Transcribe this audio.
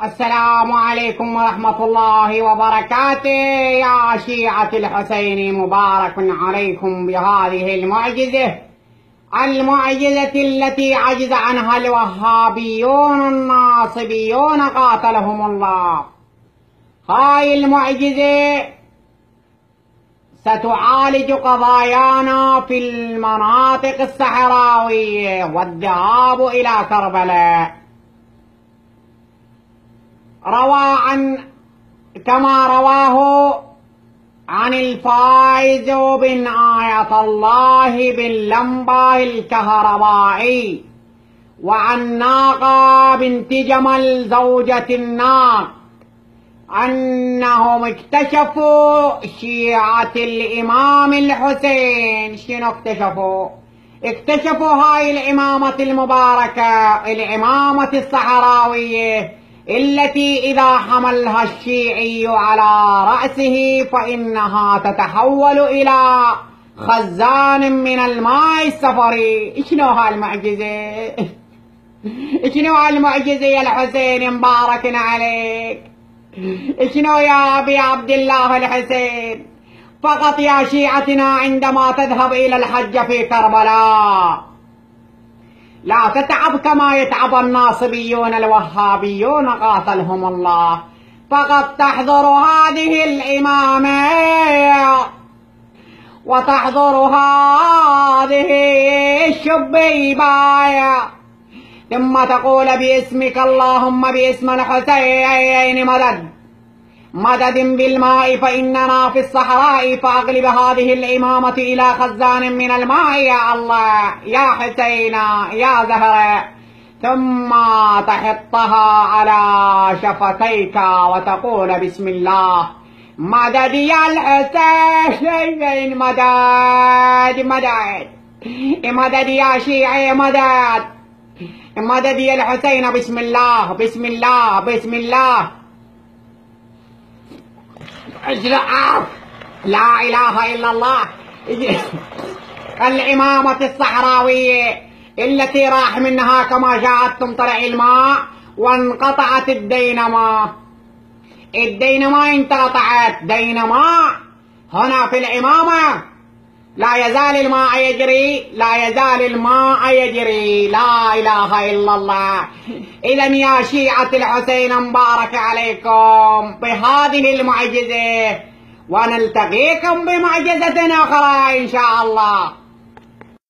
السلام عليكم ورحمة الله وبركاته. يا شيعة الحسين، مبارك عليكم بهذه المعجزة التي عجز عنها الوهابيون الناصبيون قاتلهم الله. هاي المعجزة ستعالج قضايانا في المناطق الصحراوية والذهاب إلى كربلاء. كما رواه عن الفائز بن آية الله بن لمبه الكهربائي وعن ناقة بنت جمل زوجة الناق أنهم اكتشفوا شيعة الإمام الحسين. شنو اكتشفوا هاي الإمامة المباركة، الإمامة الصحراوية التي إذا حملها الشيعي على رأسه فإنها تتحول إلى خزان من الماء السفري. شنو هالمعجزة؟ شنو هالمعجزة يا الحسين مبارك عليك؟ شنو يا أبي عبد الله الحسين؟ فقط يا شيعتنا عندما تذهب إلى الحج في كربلاء لا تتعب كما يتعب الناصبيون الوهابيون قاتلهم الله، فقط تحضر هذه الإمامة وتحضر هذه الشبيباية ثم تقول باسمك اللهم باسم الحسين مدد بالماء فإننا في الصحراء، فأغلب هذه الإمامة إلى خزان من الماء يا الله يا حسين يا زهرة، ثم تحطها على شفتيك وتقول بسم الله مدد يا الحسين، مدد مدد مدد يا شيعي، مدد يا الحسين، بسم الله بسم الله بسم الله. لا إله إلا الله. الإمامة الصحراوية التي راح منها كما جاءت تمطر الماء وانقطعت الدينما انقطعت دينما. هنا في الإمامة لا يزال الماء يجري، لا يزال الماء يجري. لا إله إلا الله. إذا يا شيعة الحسين مبارك عليكم بهذه المعجزة، ونلتقيكم بمعجزة أخرى إن شاء الله.